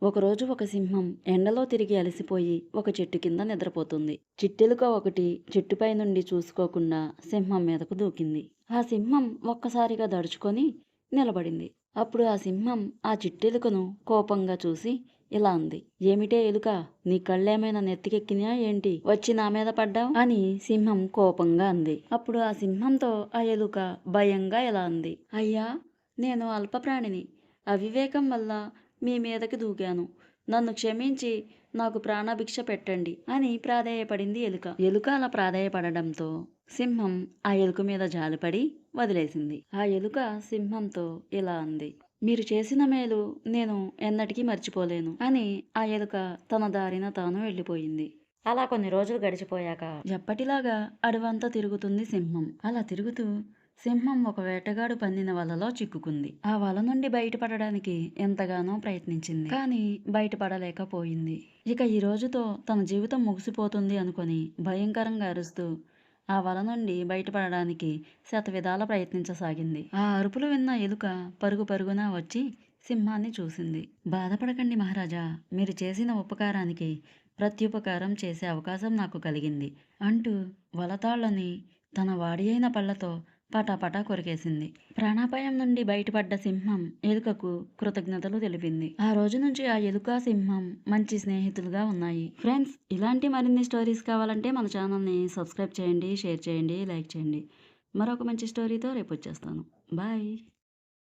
ఒకరోజు ఒక సింహం ఎండలో తిరిగి అలసిపోయి ఒక చెట్టు కింద నిద్రపోతుంది. చిట్టెలుక ఒకటి చెట్టుపై నుండి చూసుకోకుండా సింహం మీదకు దూకింది. ఆ సింహం ఒక్కసారిగా దడుచుకొని నిలబడింది. అప్పుడు ఆ సింహం ఆ చిట్టెలుకను కోపంగా చూసి ఇలా అంది. ఏమిటే ఎలుక, నీ కళ్ళేమైనా నెత్తికెక్కినా ఏంటి, వచ్చి నా మీద పడ్డావు అని సింహం కోపంగా అంది. అప్పుడు ఆ సింహంతో ఆ ఎలుక భయంగా ఇలా అంది. అయ్యా, నేను అల్పప్రాణిని, అవివేకం వల్ల మీ మీదకి దూకాను. నన్ను క్షమించి నాకు ప్రాణభిక్ష పెట్టండి అని ప్రాధేయపడింది ఎలుక. ఎలుక అలా ప్రాధేయపడడంతో సింహం ఆ ఎలుక మీద జాలిపడి వదిలేసింది. ఆ ఎలుక సింహంతో ఇలా అంది. మీరు చేసిన మేలు నేను ఎన్నటికీ మర్చిపోలేను అని ఆ ఎలుక తన దారిన తాను వెళ్ళిపోయింది. అలా కొన్ని రోజులు గడిచిపోయాక ఎప్పటిలాగా అడవంతా తిరుగుతుంది సింహం. అలా తిరుగుతూ సింహం ఒక వేటగాడు పన్నిన వలలో చిక్కుకుంది. ఆ వల నుండి బయటపడడానికి ఎంతగానో ప్రయత్నించింది, కానీ బయటపడలేకపోయింది. ఇక ఈ రోజుతో తన జీవితం ముగిసిపోతుంది అనుకొని భయంకరంగా అరుస్తూ ఆ వల నుండి బయటపడడానికి శతవిధాల ప్రయత్నించసాగింది. ఆ అరుపులు విన్న ఎలుక పరుగు పరుగున వచ్చి సింహాన్ని చూసింది. బాధపడకండి మహారాజా, మీరు చేసిన ఉపకారానికి ప్రత్యుపకారం చేసే అవకాశం నాకు కలిగింది అంటూ వలతాళ్లని తన వాడి అయిన పళ్లతో పటాపటా కొరికేసింది. ప్రాణాపాయం నుండి బయటపడ్డ సింహం ఎలుకకు కృతజ్ఞతలు తెలిపింది. ఆ రోజు నుంచి ఆ ఎలుక సింహం మంచి స్నేహితులుగా ఉన్నాయి. ఫ్రెండ్స్, ఇలాంటి మరిన్ని స్టోరీస్ కావాలంటే మన ఛానల్ని సబ్స్క్రైబ్ చేయండి, షేర్ చేయండి, లైక్ చేయండి. మరొక మంచి స్టోరీతో రేపు వచ్చేస్తాను. బాయ్.